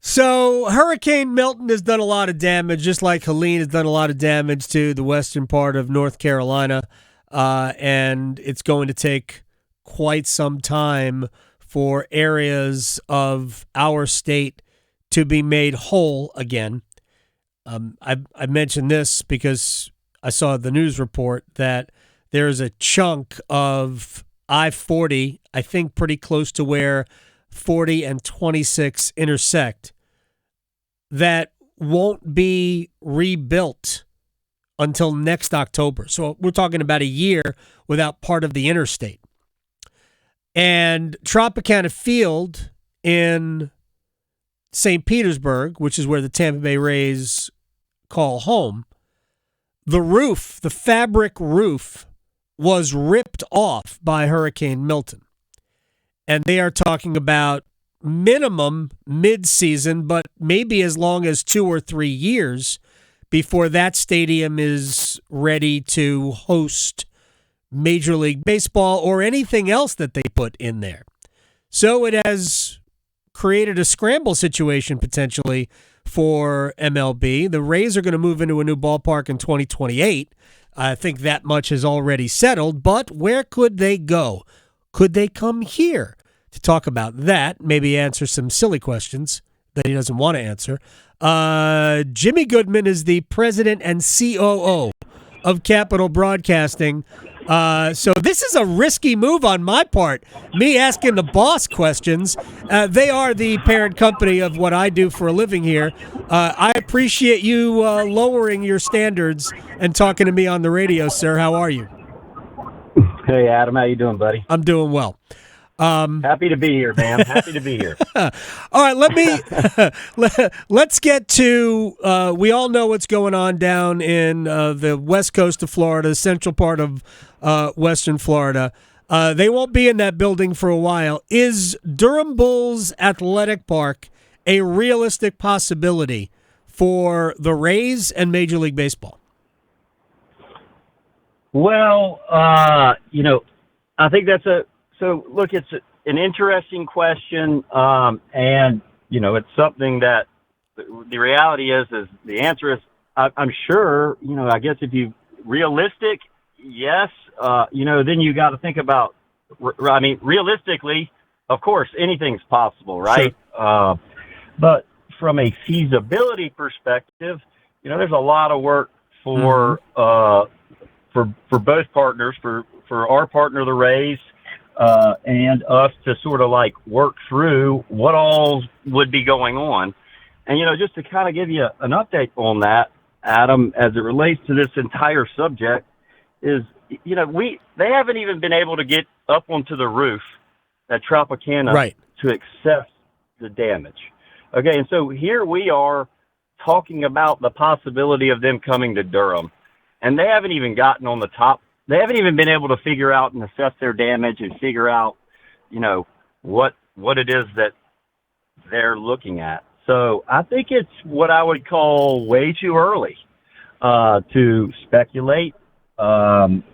So Hurricane Milton has done a lot of damage, just like Helene has done a lot of damage to the western part of North Carolina, and it's going to take quite some time for areas of our state to be made whole again. I mentioned this because I saw the news report that there's a chunk of I-40, I think pretty close to where 40 and 26 intersect, that won't be rebuilt until next October. So we're talking about a year without part of the interstate. And Tropicana Field in St. Petersburg, which is where the Tampa Bay Rays call home, the roof, the fabric roof, was ripped off by Hurricane Milton. And they are talking about minimum mid-season, but maybe as long as 2 or 3 years before that stadium is ready to host Major League Baseball or anything else that they put in there. So it has created a scramble situation potentially for MLB. The Rays are going to move into a new ballpark in 2028. I think that much is already settled, but where could they go? Could they come here? To talk about that, maybe answer some silly questions that he doesn't want to answer. Jimmy Goodman is the president and COO of Capital Broadcasting. So this is a risky move on my part, me asking the boss questions. They are the parent company of what I do for a living here. I appreciate you lowering your standards and talking to me on the radio, sir. How are you? Hey, Adam. How you doing, buddy? I'm doing well. Happy to be here, man. Happy to be here. All right, let's get to, we all know what's going on down in the west coast of Florida, the central part of western Florida. They won't be in that building for a while. Is Durham Bulls Athletic Park a realistic possibility for the Rays and Major League Baseball? Well, I think that's look, it's an interesting question, and, it's something that the reality is the answer is, I'm sure, I guess if you realistic, yes, then you got to think about, realistically, of course, anything's possible, right? Sure. But from a feasibility perspective, there's a lot of work for both partners, for our partner, the Rays, and us to sort of work through what all would be going on. And, just to kind of give you an update on that, Adam, as it relates to this entire subject is, they haven't even been able to get up onto the roof at Tropicana to assess the damage. Okay. And so here we are talking about the possibility of them coming to Durham, and they haven't even gotten on the top. They haven't even been able to figure out and assess their damage and figure out, what it is that they're looking at. So I think it's what I would call way too early to speculate,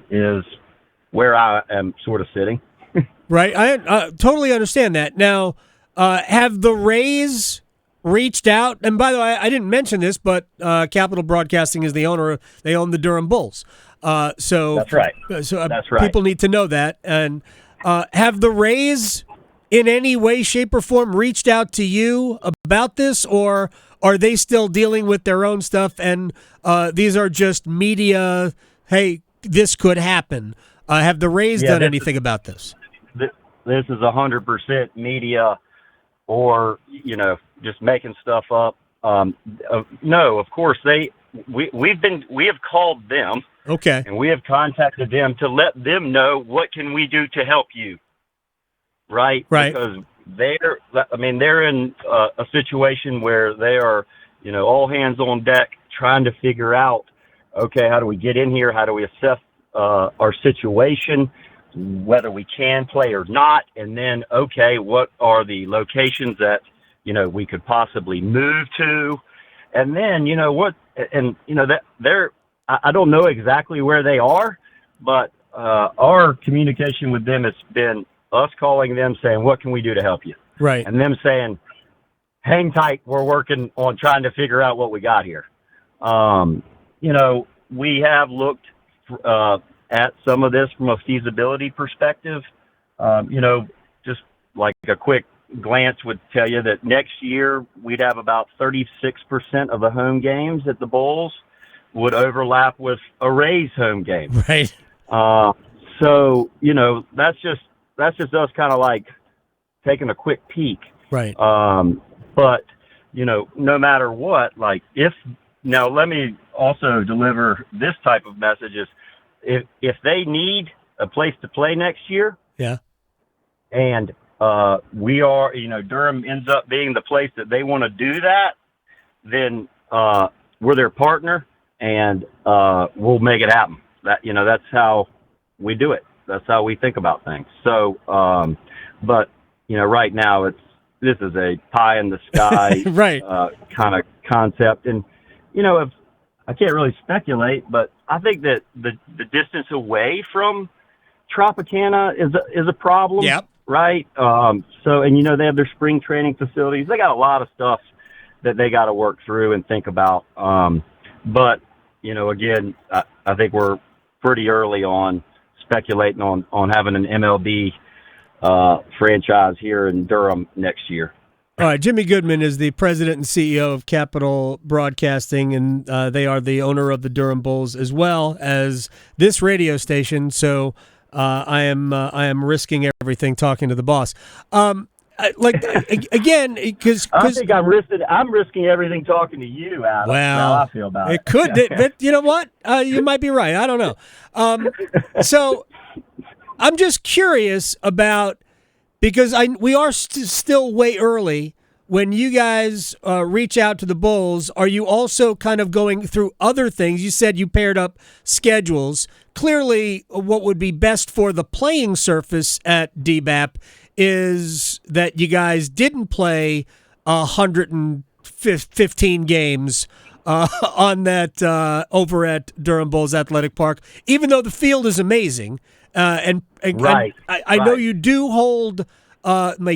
is where I am sort of sitting. Right. I totally understand that. Now, have the Rays reached out? And by the way, I didn't mention this, but Capital Broadcasting is the owner. They own the Durham Bulls. So that's right. So that's right. People need to know that. And have the Rays, in any way, shape, or form, reached out to you about this, or are they still dealing with their own stuff? And these are just media. Hey, this could happen. Have the Rays done anything about this? This is 100% media, or just making stuff up. No, of course we have called them. Okay. And we have contacted them to let them know what can we do to help you. Right. Because they're in a situation where they are, all hands on deck trying to figure out, okay, how do we get in here? How do we assess our situation, whether we can play or not? And then, okay, what are the locations that, we could possibly move to? And then, that I don't know exactly where they are, but our communication with them has been us calling them saying, what can we do to help you? Right. And them saying, hang tight. We're working on trying to figure out what we got here. We have looked at some of this from a feasibility perspective. Just like a quick glance would tell you that next year we'd have about 36% of the home games at the Bulls would overlap with a Rays home game. Right. So, that's just us kind of like taking a quick peek. Right. But, no matter what, now let me also deliver this type of message is if they need a place to play next year. Yeah. And, we are, Durham ends up being the place that they want to do that, then, we're their partner and, we'll make it happen. That's how we do it. That's how we think about things. So, but, right now this is a pie in the sky right. Kind of concept. And, if I can't really speculate, but I think that the distance away from Tropicana is a problem. Yep. Right. And they have their spring training facilities. They got a lot of stuff that they got to work through and think about. But, again, I think we're pretty early on speculating on having an MLB franchise here in Durham next year. All right, Jimmy Goodman is the president and CEO of Capital Broadcasting, and they are the owner of the Durham Bulls as well as this radio station. So I am risking everything talking to the boss. Again, because I think I'm risking everything talking to you, Adam. Well, how I feel about it. It could, but you know what? You might be right. I don't know. So I'm just curious about. Because we are still way early. When you guys reach out to the Bulls, are you also kind of going through other things? You said you paired up schedules. Clearly, what would be best for the playing surface at DBAP is that you guys didn't play 115 games on that over at Durham Bulls Athletic Park, even though the field is amazing. Right. I know you do hold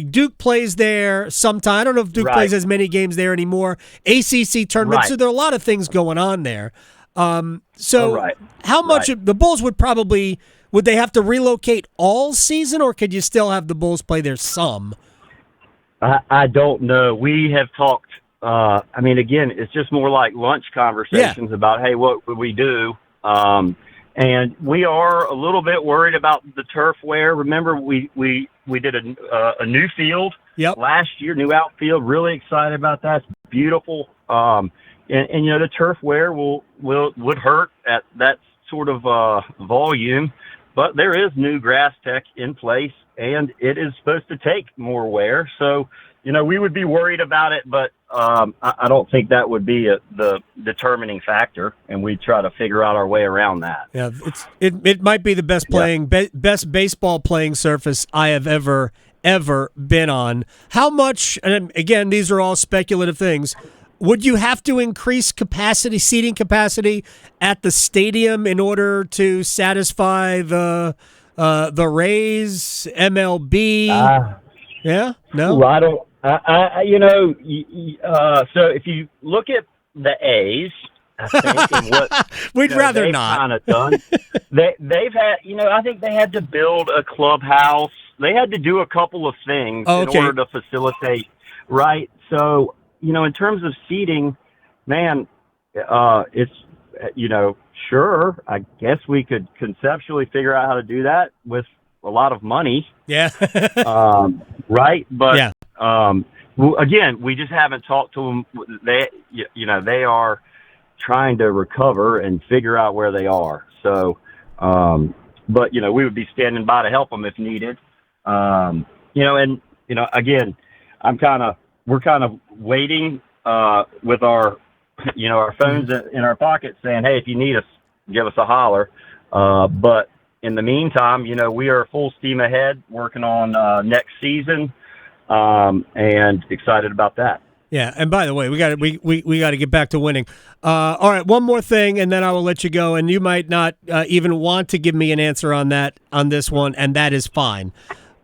Duke plays there sometime. I don't know if Duke plays as many games there anymore. ACC tournament. So there are a lot of things going on there. How much the Bulls would they have to relocate all season, or could you still have the Bulls play there some? I don't know. We have talked. Again, it's just more like lunch conversations about, hey, what would we do? And we are a little bit worried about the turf wear. Remember, we did a new field last year, new outfield. Really excited about that. It's beautiful. The turf wear would hurt at that sort of volume, but there is new grass tech in place, and it is supposed to take more wear. So, we would be worried about it, but I don't think that would be the determining factor, and we try to figure out our way around that. Yeah, it might be the best best baseball playing surface I have ever been on. How much? And again, these are all speculative things. Would you have to increase seating capacity at the stadium in order to satisfy the Rays, MLB? Yeah, no. Well, I don't. So if you look at the A's, I think, and what we'd rather not. Kind of done. They've had, I think they had to build a clubhouse. They had to do a couple of things in order to facilitate. Right. So in terms of seating, man, it's sure. I guess we could conceptually figure out how to do that with a lot of money. Yeah. Right. But yeah. Again, we just haven't talked to them. They are trying to recover and figure out where they are. So, but we would be standing by to help them if needed. Again, we're kind of waiting with our phones in our pockets, saying, hey, if you need us, give us a holler. But in the meantime, we are full steam ahead working on next season. And excited about that. Yeah, and by the way, we got to get back to winning. All right, one more thing, and then I will let you go. And you might not even want to give me an answer on this one, and that is fine.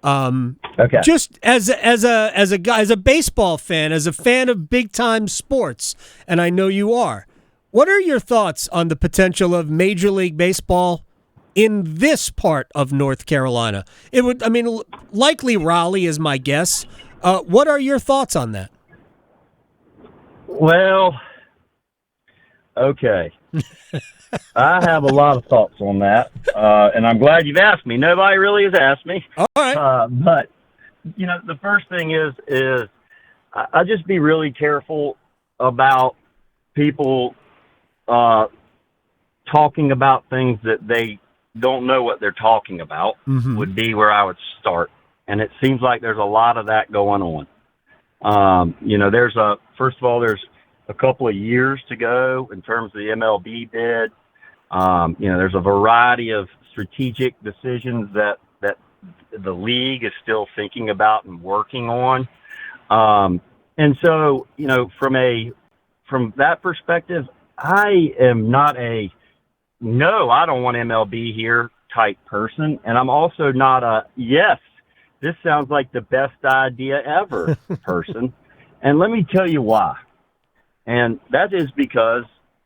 Okay. Just as a guy, as a baseball fan, as a fan of big time sports, and I know you are. What are your thoughts on the potential of Major League Baseball in this part of North Carolina? It would, I mean, likely Raleigh is my guess. What are your thoughts on that? Well, okay. I have a lot of thoughts on that, and I'm glad you've asked me. Nobody really has asked me. All right. But, the first thing is I just be really careful about people talking about things that they don't know what they're talking about would be where I would start. And it seems like there's a lot of that going on. First of all, there's a couple of years to go in terms of the MLB bid. There's a variety of strategic decisions that the league is still thinking about and working on. And so, from that perspective, I am not no, I don't want MLB here type person. And I'm also not yes, this sounds like the best idea ever person. And let me tell you why. And that is because,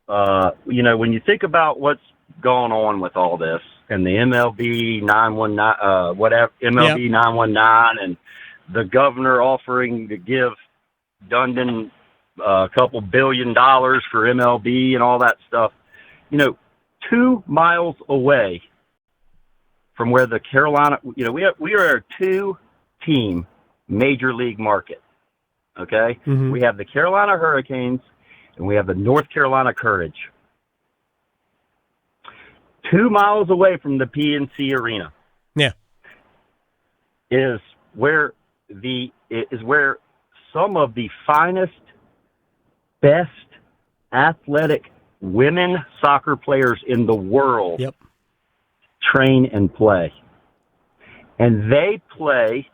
when you think about what's going on with all this and the MLB 919 and the governor offering to give Dundon a couple $2 billion for MLB and all that stuff, 2 miles away from where the Carolina, we are a 2-team major league market. Okay. Mm-hmm. We have the Carolina Hurricanes and we have the North Carolina Courage. 2 miles away from the PNC Arena. Yeah. Is where some of the finest, best athletic women soccer players in the world train and play. And they play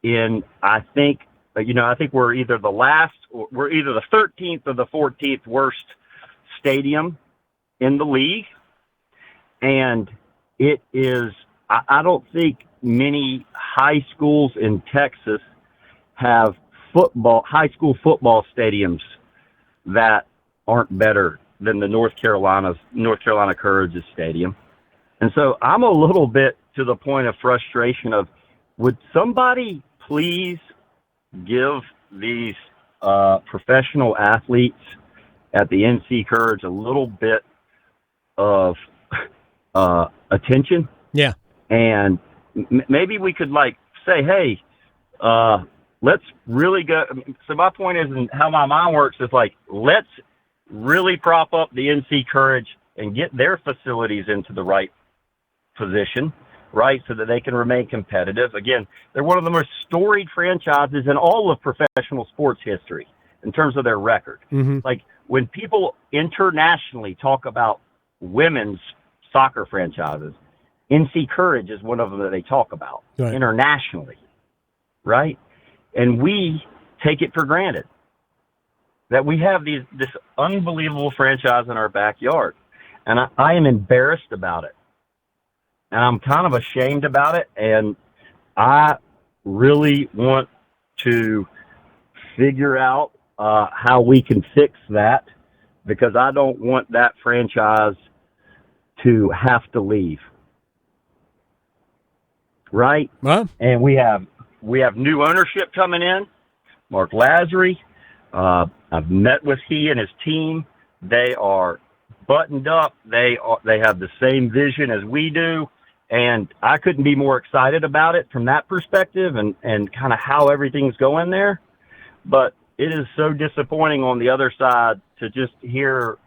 in, I think we're either we're either the 13th or the 14th worst stadium in the league. And it is, I don't think many high schools in Texas have high school football stadiums that aren't better than the North Carolina Courage's stadium. And so I'm a little bit to the point of frustration of, would somebody please give these professional athletes at the NC Courage a little bit of attention? Yeah. And maybe we could say, hey, let's really go. So my point is, and how my mind works is let's really prop up the NC Courage and get their facilities into the right position, right, so that they can remain competitive. Again, they're one of the most storied franchises in all of professional sports history in terms of their record. Mm-hmm. When people internationally talk about women's soccer franchises, NC Courage is one of them that they talk about internationally, right? And we take it for granted that we have this unbelievable franchise in our backyard. And I am embarrassed about it. And I'm kind of ashamed about it. And I really want to figure out how we can fix that, because I don't want that franchise to have to leave. Right? Well, and we have new ownership coming in. Mark Lazary. I've met with he and his team. They are buttoned up. They have the same vision as we do. And I couldn't be more excited about it from that perspective and kind of how everything's going there. But it is so disappointing on the other side to just hear,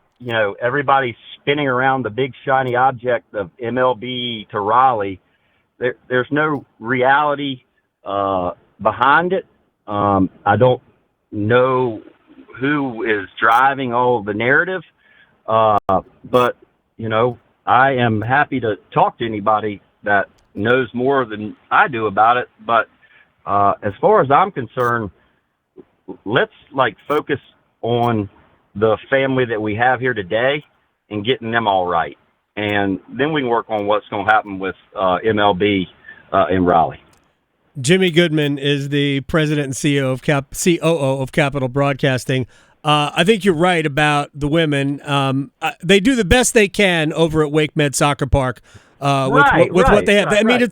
everybody spinning around the big shiny object of MLB to Raleigh. There's no reality behind it. I don't know who is driving all of the narrative, but I am happy to talk to anybody that knows more than I do about it. But as far as I'm concerned, let's focus on the family that we have here today and getting them all right. And then we can work on what's going to happen with MLB in Raleigh. Jimmy Goodman is the president and COO of Capital Broadcasting. I think you're right about the women. They do the best they can over at Wake Med Soccer Park with what they have. I mean,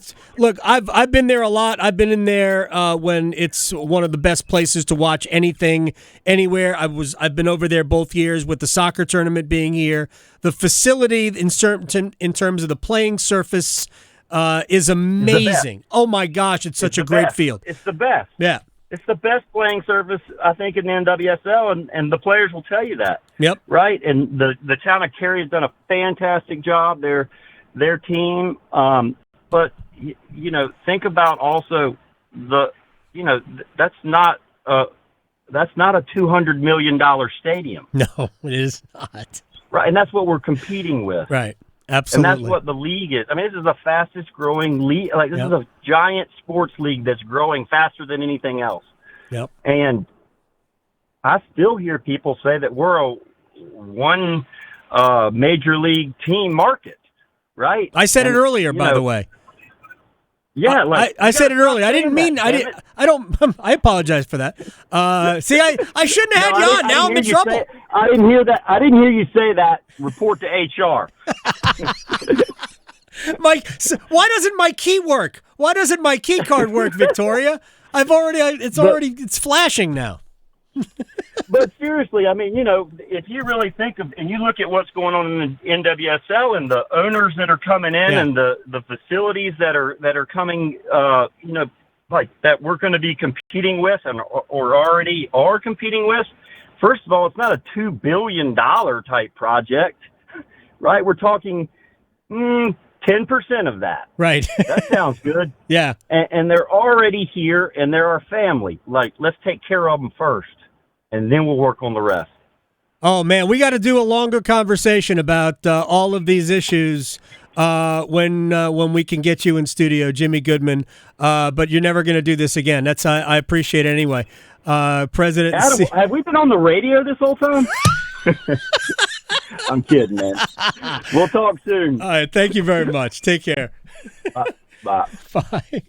I've been there a lot. I've been in there when it's one of the best places to watch anything anywhere. I've been over there both years with the soccer tournament being here. The facility in terms of the playing surface is amazing. Oh my gosh, it's such a great field. It's the best. Yeah. It's the best playing surface, I think, in the NWSL, and the players will tell you that. Yep. Right? And the town of Cary has done a fantastic job. Their team. But, think about also that's not a $200 million stadium. No, it is not. Right, and that's what we're competing with. Right. Absolutely. And that's what the league is. I mean, this is the fastest growing league. Like, this is a giant sports league that's growing faster than anything else. Yep. And I still hear people say that we're a one major league team market, right? I said it earlier, by the way. Yeah, I said it earlier. I didn't mean. I apologize for that. See, I shouldn't have had you on. Now I'm in trouble. I didn't hear that. I didn't hear you say that. Report to HR. Mike, why doesn't my key work? Why doesn't my key card work, Victoria? It's flashing now. But seriously, I mean, if you really think of, and you look at what's going on in the NWSL and the owners that are coming in and the facilities that are coming, like that we're going to be competing with or already are competing with. First of all, it's not a $2 billion type project, right? We're talking 10% of that. Right. That sounds good. Yeah. And they're already here, and they're our family. Like, let's take care of them first, and then we'll work on the rest. Oh, man, we got to do a longer conversation about all of these issues when we can get you in studio, Jimmy Goodman. But you're never going to do this again. I appreciate it anyway. President, Adam, have we been on the radio this whole time? I'm kidding, man. We'll talk soon. All right, thank you very much. Take care. Bye. Bye.